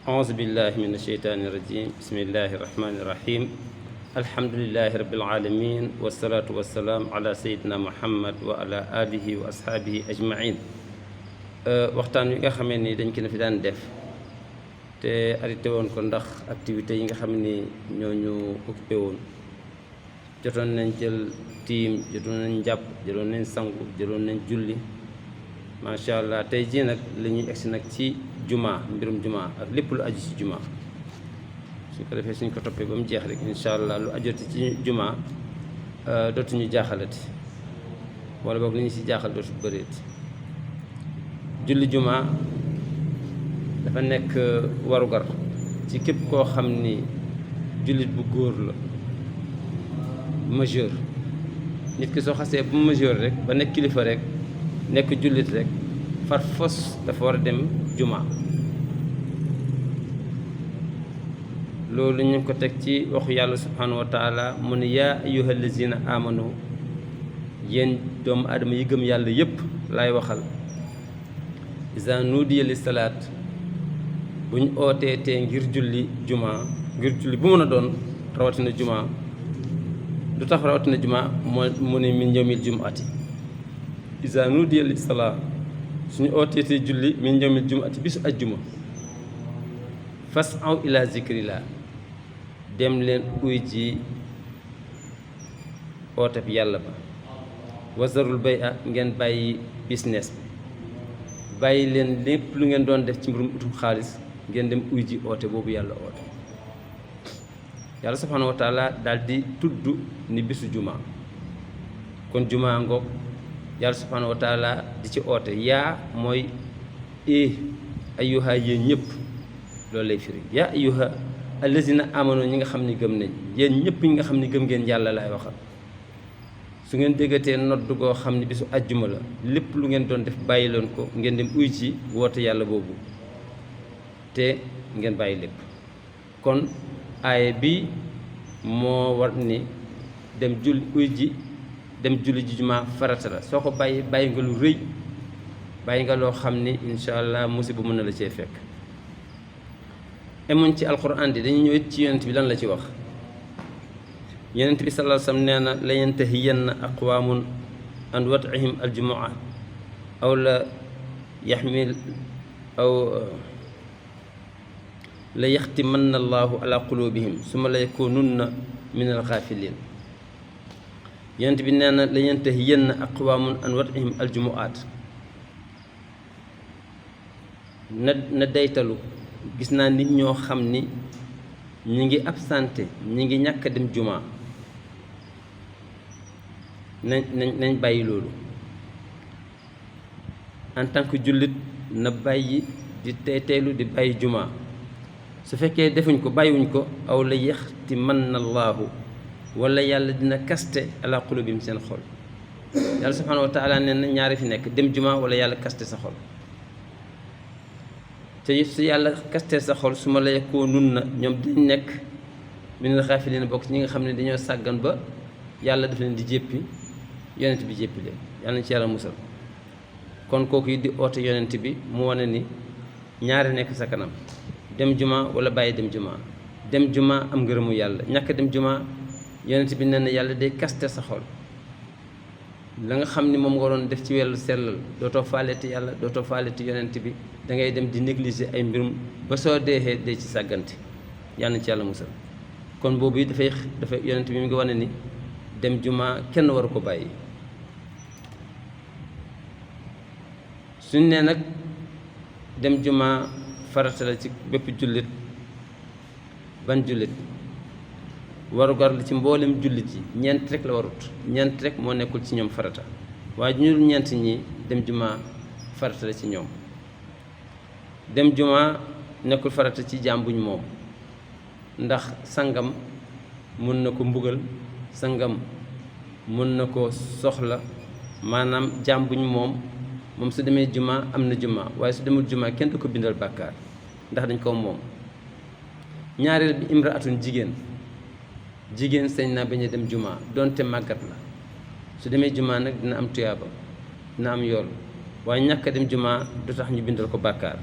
أعوذ بالله من الشيطان الرجيم بسم الله الرحمن الرحيم الحمد لله رب العالمين والصلاة والسلام على سيدنا محمد وعلى آله وأصحابه أجمعين waxtaan wi nga xamee ni dañ ko fi daan def te arrêté woon ko ndax activité yi nga xam ni ñoo ñu occupé woon jotoon nañ jël tiim jotoon nañ jàpp jëloon nañ sangu jëloon nañ julli macha allah tey jii nag li ñuy egsi nag ci jumaa mbirum jumaa ak lépp lu aju ci jumaa su ko defee suñ ko toppee ba mu jeex rek incha allah lu ajoti ci jumaa dootuñu jaaxalati wala boog li ñu si jaaxal dootu bëreeti julli jumaa dafa nekk warugar ci képp koo xam ni jullit bu góor la majeur nit ki soo xasee bu majeur rek ba nekk kilifa rek nekk jullit rek far fos dafa war a dem jumaa loolu ñu ngi ko teg ci waxu yàlla subhanahu wa taala mu ne yaa ayyuha allazina amanu yéen doomu aadama yi gëm yàlla yépp laay waxal iza nuudiya li salaat bu ñu ootee tee ngir julli jumaa ngir julli bu mën a doon rawatina jumaa du tax rawatina jumaa mu ne min yawmil jumuati iza nuudiya li salaat suñu ootee tee julli min yawmil jumuati bisu ajjuma fas aw ila zikrillah dem leen uy ji oote bi yàlla ba wasarul bay a ngeen bàyyi business bi bàyyi leen lépp lu ngeen doon def ci mbirum utum xaalis ngeen dem uy ji oote boobu yàlla oote yàlla subhanahu wa taala daal di tudd ni bisu jumaa kon jumaa ngoog yàlla subhanahu wa taala di ci oote yaa mooy ayyuha yéen ñëpp loolu lay firi yaa ayyuha allazina amanu ñi nga xam ni gëm nañ yéen ñëpp ñi nga xam ni gëm ngeen yàlla laay waxal su ngeen déggatee nodd goo xam ni bisu àjjuma la lépp lu ngeen doon def bàyyi leen ko ngeen dem uy ci woote yàlla boobu te ngeen bàyyi lépp kon aaye bi moo war ni dem julli uy ji dem julli ji jumaa farata la soo ko bàyyi nga lu rëy bàyyi nga loo xam ni incha allah musiba mën na la cee fekk emuñ ci alquran di dañu ñëwit ci yonent bi lan la ci wax yonent bi sallallahu alayhi wasallam nee na la yantahiyanna aqwaamun an wat'ihim aljumu'a aw la yaxmil aw la yaxtimanna allahu ala qulubihim summa la yakununna min alxaafilin yonent bi nee na la yantahiyanna aqwaamun an wat'ihim aljumu'at na daytalu gis naa nit ñoo xam ni ñi ngi absenté ñi ngi ñàkk a dem jumaa nañ bàyyi loolu en tant que jullit na bàyyi di teylu di bàyyi jumaa su fekkee defuñ ko bàyyiwuñ ko aw la yaxtimanna allaahu wala yàlla dina kaste ala qulubihim seen xol yàlla subhanahu wa taala nee na ñaari fi nekk dem jumaa wala yàlla kaste sa xol te su yàlla kaste sa xol su ma la yakoonun na ñoom dañ nekk minal xaafiliin bokk ñi nga xam ne dañoo sàggan ba yàlla daf leen di jéppi yonent bi jéppi leen yàlla na ci yàlla musal kon kooku yi di oote yonent bi mu wane ni ñaari nekk sa kanam dem juma wala bàyyi dem juma am ngërëmu yàlla ñàkk dem juma yonent bi nee na yàlla day kaste sa xol la nga xam ni moom nga doon def ci wàllu sellal dootoo faaleeti yàlla dootoo faaleeti yonent bi da ngay dem di négliger ay mbirum ba soo deexee dee ci sàggante yàlla na ci yàlla musal kon boobu dafay yonent bi mi ngi wane ni dem juma kenn waru ko bàyyi suñ nee nag dem juma farata la ci bépp jullit ban jullit warugar la ci mboolem jullit yi ñeent rek la warut ñeent rek moo nekkul ci ñoom farata waaye ñu ñeent ñi dem juma farata la ci ñoom dem juma nekkul farata ci jaam buñ moom ndax sangam mun na ko mbugal sangam mun na ko soxla maanaam jaam buñ moom su demee juma am na juma waaye su demul juma kenn du ko bindal bàkkaar ndax dañ ko moom ñaareel bi imraatun jigéen sañ naa bañ a dem juma donte màggat la su demee juma nag dina am tuyaaba dina am yool waaye ñàkk a dem juma du tax ñu bindal ko bàkkaar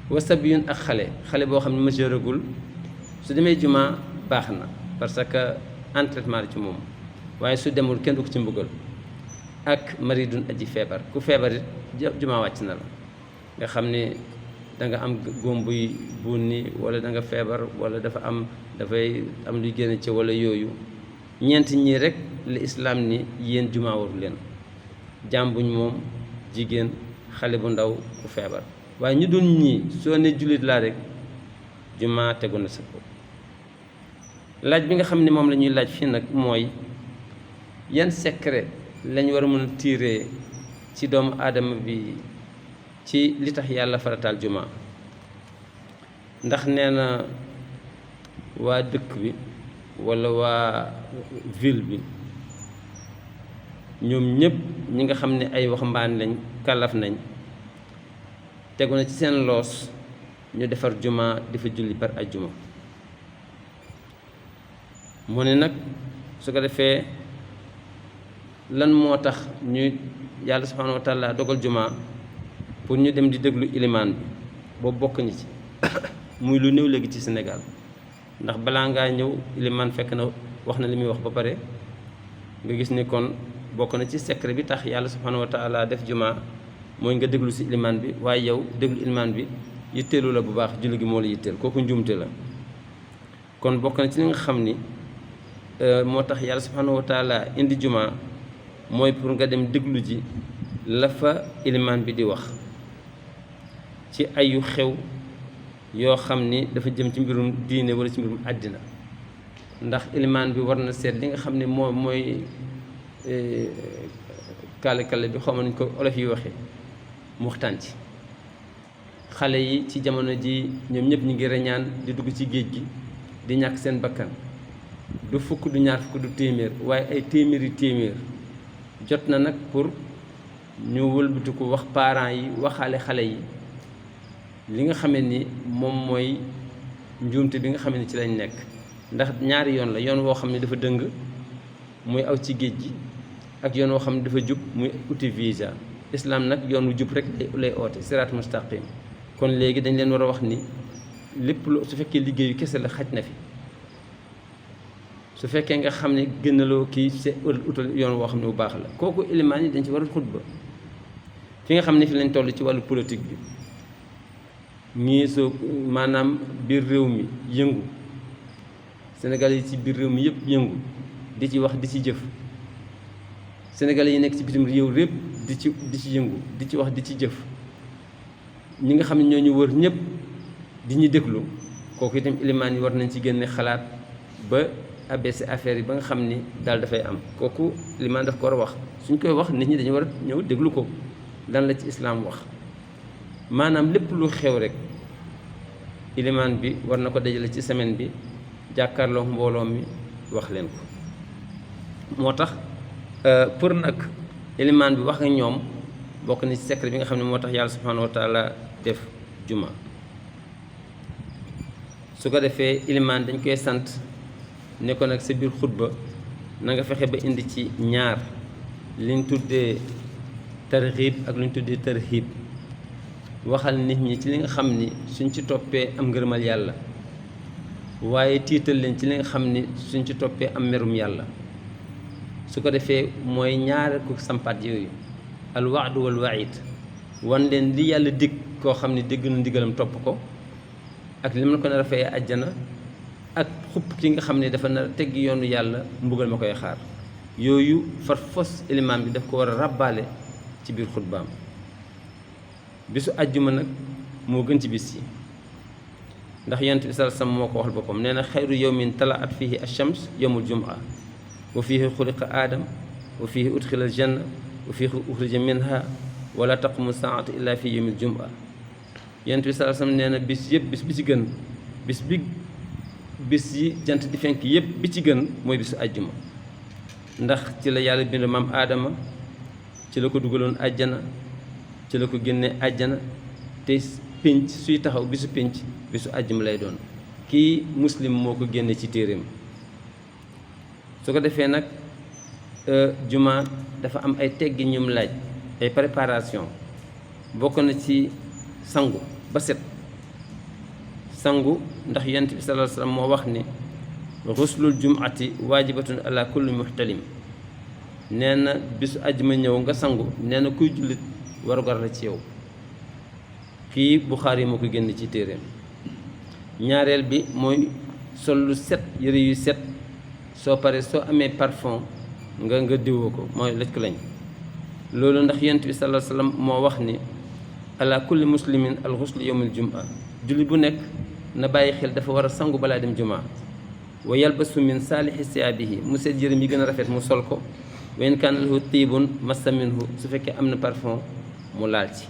wa sabiyun ak xale boo xam ne majeuragul su demee juma baax na parce que entraînement la ci moom waaye su demul kenn du ko ci mbugal ak maridun aji feebar ku feebar it juma wàcc na la nga xam ne da nga am góom buy bunni wala da nga feebar wala dafay am luy génn ci wala yooyu ñeent ñii rek li islaam ni yéen juma waru leen jaam buñ moom jigéen xale bu ndaw ku feebar waaye ñu dul ñii soo ne jullit laa rek juma tegu na sa kaw laaj bi nga xam ne moom la ñuy laaj fii nag mooy yan secret lañ war a mën a tirer ci doomu aadama bi ci li tax yàlla farataal juma ndax nee na waa dëkk bi walla waa ville bi ñoom ñëpp ñi nga xam ne ay waxambaane lañ kàllaf nañ tegu na ci seen loos ñu defar juma di fa julli par ajjuma mu ne nag su ko defee lan moo tax ñu yàlla subhanahu wa taala dogal juma pour ñu dem di déglu ilimaan bi boobu bokk ñi ci muy lu néew léegi ci Sénégal ndax balaa ngaa ñëw ilimaan fekk na wax na li muy wax ba pare nga gis ni kon bokk na ci secret bi tax yàlla subhanahu wa taala def juma mooy nga déglu si ilimaan bi waaye yow déglu ilimaan bi yitteelu la bu baax julli gi moo la yitteel kooku njuumte la kon bokk na ci li nga xam ni moo tax yàlla subhanahu wa taala indi juma mooy pour nga dem déglu ji la fa ilimaan bi di wax ci ayu xew yoo xam ni dafa jëm ci mbirum diine wala ci mbirum àddina ndax ilimaan bi war na seet li nga xam ne mooy kale bi xaw ma nañ ko olof yi waxee mu waxtaan ci xale yi ci jamono ji ñoom ñëpp ñu ngi reñaan di dugg ci géej gi di ñàkk seen bakkan du fukk du ñaar fukk du téeméer waaye ay téeméer jot na nag pour ñu wëlbatiku wax parents yi waxaale xale yi li nga xamee ni moom mooy njuumte bi nga xam ne ci lañ nekk ndax ñaari yoon la yoon woo xam ne dafa dëng muy aw ci géej gi ak yoon woo xam ne dafa jub muy uti visa islam nag yoon wu jub rek lay oote siraat mustaqim kon léegi dañ leen war a wax ni lépp lu su fekkee liggéeyu kese la xaj na fi su fekkee nga xam ne gënaloo kii c'est utal yoon woo xam ne bu baax la kooku élément yi dañ ci war a xutba fi nga xam ne fi lañ toll ci wàllu politique bi ñii soo maanaam biir réew mi yëngu Sénégal yi ci biir réew mi yëpp yëngu di ci wax di ci jëf Sénégal yi nekk ci bitim réew répp di ci yëngu di ci wax di ci jëf ñi nga xam ne ñoo ñu wër ñëpp di ñu déglu kooku itam élément yi war nañ ci génne xalaat ba abaissé affaire yi ba nga xam ni daal dafay am kooku élément daf ko war a wax suñ koy wax nit ñi dañu war a ñëw déglu ko lan la ci islaam wax maanaam lépp lu xew rek ilimaan bi war na ko dajale ci semaine bi jàkkaarloo mbooloo mi wax leen ko moo tax pour nag ilimaan bi wax ak ñoom bokk na ci secret bi nga xam ne moo tax yàlla subhanahu wa taala def juma su ko defee ilimaan dañ koy sant ne ko nag sa biir xutba na nga fexe ba indi ci ñaar liñ tuddee tarxiib ak luñ tuddee tarxiib waxal nit ñi ci li nga xam ni suñ ci toppee am ngërëmal yàlla waaye tiital leen ci li nga xam ni suñ ci toppee am merum yàlla su ko defee mooy ñaar ku sampaat yooyu al waadu wal waid wan leen li yàlla dig koo xam ne dégg na ndigalam topp ko ak li ma ko nar a fayee àjjana ak xupp ki nga xam ne dafa nar a tegg yoonu yàlla mbugal ma koy xaar yooyu far fos élément bi daf ko war a ràbbaale ci biir xutbaam bisu àjjuma nag moo gën ci bis yi ndax yonent bi sallallahu alayhi wasallam moo ko waxal boppam nee na xayru yawmin talaat fihi ash-shams yawmul jumaa wa fihi xuliqa aadam wa fihi udxila al-janna wa fihi uxrija minha wala taqumu saatu illa fi yawmil jumaa yonent bi sallallahu alayhi wasallam nee na bis yëpp bis bi ci gën bis yi jant di fenk yëpp bi ci gën mooy bisu àjjuma ndax ci la yàlla bind maam aadama ci la ko dugaloon àjjana ci la ko génne àjjana te pénc suy taxaw bisu pénc bisu àjjuma lay doon kii muslim moo ko génne ci téeréem su ko defee nag juma dafa am ay teggi ñum laaj ay préparation bokk na ci sangu ba set sangu ndax yonent bi sallallahu alayhi wa sallam moo wax ni xuslul jumati waajibatun ala kulli muhtalim nee na bisu àjjuma ñëw nga sangu nee na kuy jullit warugar la ci yow kii Buxaari yi moo ko génn ci téeréem ñaareel bi mooy sol lu set yëre yu set soo paree soo amee parfum nga diwoo ko mooy lëj ko lañ loolu ndax yonent bi sallallahu alayhi wa sallam moo wax ni ala kulli muslimin al xuslu yawmil jumaa julli bu nekk na bàyyi xel dafa war a sangu balaa dem jumaa wa yalbasu min saalixi siyaabihi mu seet yërëm yi gën a rafet mu sol ko wa in kaana lahu tiibun massa minhu su fekkee am na parfum mu laal ci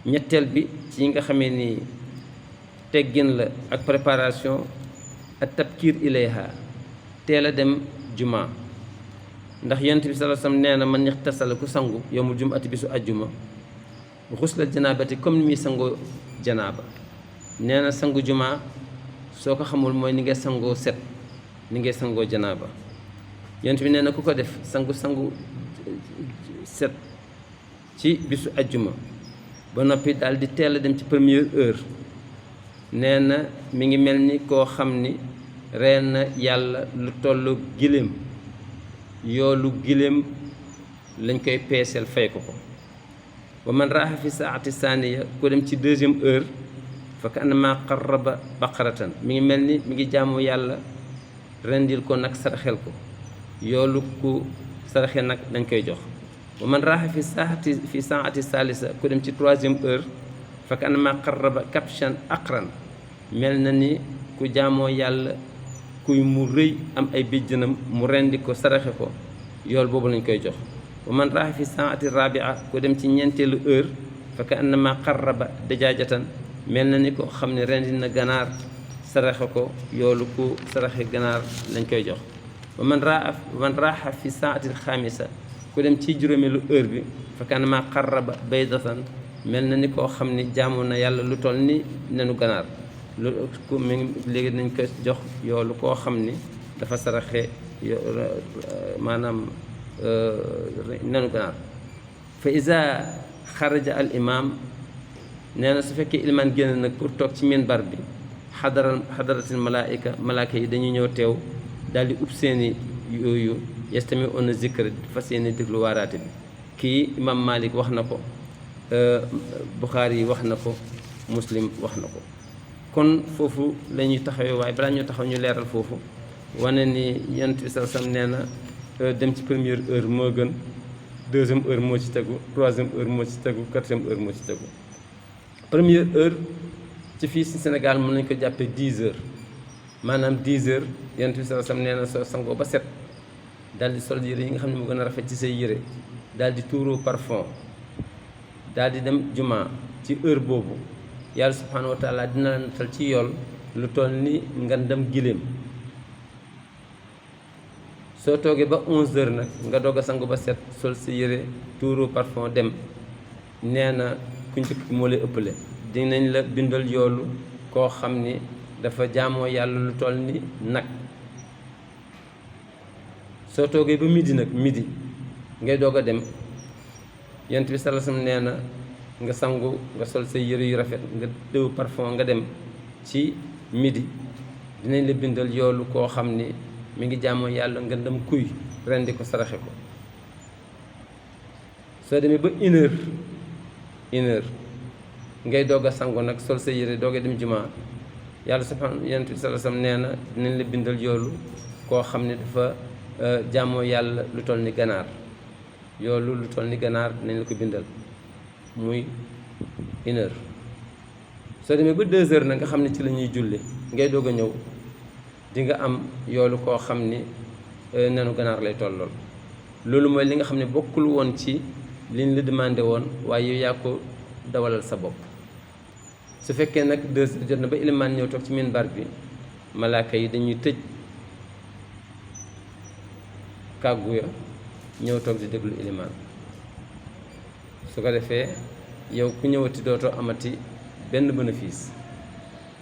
ñetteel bi ci yi nga xamee ni teggin la ak préparation ak tabkiir ilayha teel a dem jumaa ndax yonent bi sallallahu alayhi wasallam nee na man ixtasala ku sangu yawmul jumu'ati bisu àjjuma xuslal janaabati comme ni muy sangoo janaaba nee na sangu jumaa soo ko xamul mooy ni ngay sangoo set ni ngay sangoo janaaba yonent bi nee na ku ko def sangu set ci bisu àjjuma ba noppi daal di teel a dem ci première heure nee na mi ngi mel ni koo xam ni reen na yàlla lu tollu giléem yoolu giléem lañ koy peeseel fay ko ko wa man raaxa fi saati saaniya ku dem ci deuxième heure fa ka annama qarraba baqaratan mi ngi mel ni mi ngi jaamu yàlla rendil ko nag saraxel ko yoolu ku saraxe nag dañ koy jox wa man raaxa fi saati salisa ku dem ci troisième heure fa ka annama qarraba kabshan aqran mel na ni ku jaamoo yàlla kuy mu rëy am ay béjjënam mu rendi ko saraxe ko yool boobu lañ koy jox wa man raaxa fi saati rabia ku dem ci ñeenteelu heure fa ka annama qarraba dajaajatan mel na ni ko xam ne rendi na ganaar saraxe ko yoolu ku saraxe ganaar lañ koy jox wa man raaxa fi saati xaamisa ku dem ci juróomeelu heure bi fa ka annama qarraba baydatan mel na ni koo xam ni jaamu na yàlla lu toll ni nenu ganaar lu ku mi ngi léegi nañ ko jox yoolu koo xam ni dafa saraxe maanaam nenu ganaar fa iza xaraja al imam nee na su fekkee ilimaan génn nag pour toog ci minbar bi xadaratil malaaka yi dañuy ñëw teew daal di ub seeni yooyu yestami on a zikr fas yéene déglu waaraate bi kii imam Malik wax na ko Buxaari yi wax na ko Muslim wax na ko kon foofu la ñuy taxawee waaye balaa ñu taxaw ñu leeral foofu wane ni yonent bi sallallahu alayhi wasallam nee na dem ci première heure moo gën deuxième heure moo ci tegu troisième heure moo ci tegu quatrième heure moo ci tegu première heure ci fii si Sénégal mën nañ ko jàppee 10 heures maanaam 10 heures yonent bi sallallahu alayhi wasallam nee na soo sangoo ba set daal di sol yére yi nga xam ne mu gën a rafet ci say yére daal di tuuroo parfum daal di dem jumaa ci heure boobu yàlla subhanahu wa taala dina la natal ci yool lu toll ni nga dem giléem soo toogee ba 11 heures nag nga doog a sangu ba set sol si yére tuuroo parfum dem nee na ku njëkk moo lay ëppale dinañ la bindal yoolu koo xam ni dafa jaamoo yàlla lu toll ni nag soo toogee ba midi nag midi ngay doog a dem yonent bi sallallahu alayhi wasallam nee na nga sangu nga sol say yëre yu rafet nga dëw parfum nga dem ci midi dinañ la bindal yoolu koo xam ni mi ngi jaamoo yàlla nga dem kuy rendi ko saraxe ko soo demee ba une heure ngay doog a sangu nag sol say yëre doog a dem jumaa yàlla subhanahu yonent bi sallallahu alayhi wasallam nee na dinañ la bindal yoolu koo xam ne dafa jaamoo yàlla lu toll ni ganaar yoolu lu toll ni ganaar dinañ la ko bindal muy une heure soo demee ba 2 heures nag nga xam ne ci la ñuy julli ngay doog a ñëw di nga am yoolu koo xam ni nenu ganaar lay tollool loolu mooy li nga xam ne bokkul woon ci liñ la demandé woon waaye yow yaa ko dawalal sa bopp su fekkee nag 2 heures jot na ba ilimaan ñëw toog ci minbar bi malaaka yi dañuy tëj kàggu ya ñëw toog di déglu ilimaan su ko defee yow ku ñëwati dootoo amati benn bénéfice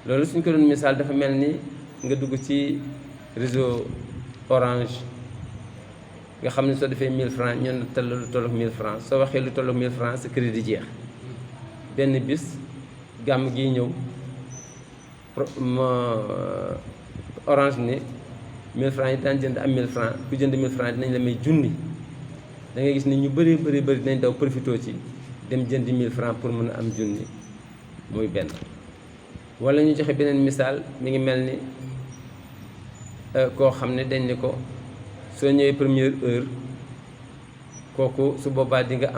loolu suñ ko doon misaal dafa mel ni nga dugg ci réseau Orange nga xam ne soo defee 1000 francs ñoo na tell lu tollook 1000 francs soo waxee lu tollook 1000 francs sa crédit jeex benn bis gàmm gi ñëw orange ni 1000 francs yi daan jënd am 1000 francs ku jënd 1000 francs dinañ la may junni. da ngay gis ni ñu bëri dinañ daw profité ci dem jëndi 1000 francs pour mën a am junni muy benn. wala ñu joxe beneen misaal mi ngi mel ni koo xam ne dañ ne ko soo ñëwee première heure kooku su boobaa di nga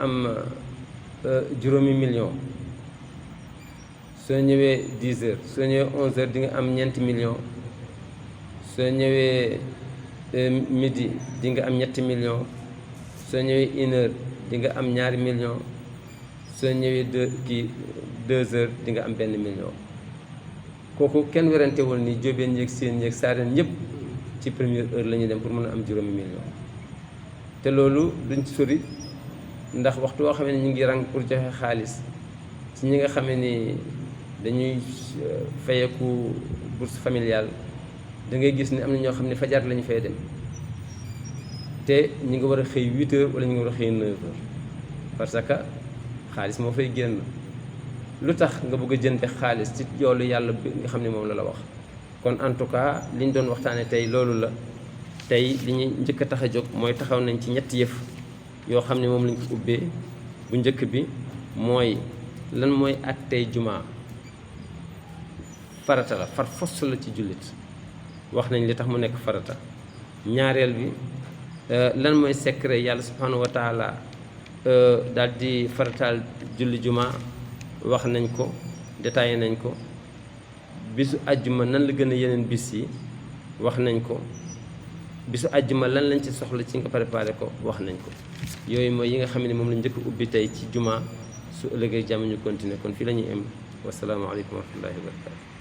am juróomi million. soo ñëwee 10 heures soo ñëwee 11 heures di nga am ñeenti million. soo ñëwee midi di nga am ñetti million. soo ñëwee 1 heure di nga am ñaari million. soo ñëwee 2 heures di nga am 1 million. kooku kenn werantewul ni jóobeen yeeg seen yeeg saareen ñëpp ci première heure la ñuy dem pour mën a am juróomi million. te loolu duñ ci sori ndax waxtu woo xam ne ñu ngi rang pour joxe xaalis ci ñi nga xam ni dañuy fayeku bourse familiale da ngay gis ni am na ñoo xam ne fajar lañu fay dem te ñi nga war a xëy 8 heures wala ñu nga war a xëy 9 heures parce que xaalis moo fay génn. lu tax nga bëgg a jënde xaalis ci yoolu yàlla bi nga xam ne moom la wax. kon en tout cas li ñu doon waxtaane tey loolu la tey li ñuy njëkk a tax a jóg mooy taxaw nañ ci ñetti yëf yoo xam ne moom lañ ko ubbee. bu njëkk bi mooy lan mooy ak tey jumaa farata la far fos la ci jullit wax nañ li tax mu nekk farata. ñaareel bi lan mooy secret yàlla subhanahu wa taala daal di farataal julli jumaa wax nañ ko détaillé nañ ko. bisu àjjuma nan la gën a yeneen bis yi wax nañ ko. bisu àjjuma lan lañ ci soxla ci nga préparé ko wax nañ ko. yooyu mooy yi nga xam ne moom lañ njëkk ubbi tey ci jumaa su ëllëgee jàmm ñu continuer kon fii la ñuy am wasalaamaaleykum wa rahmatullahi wa barakatu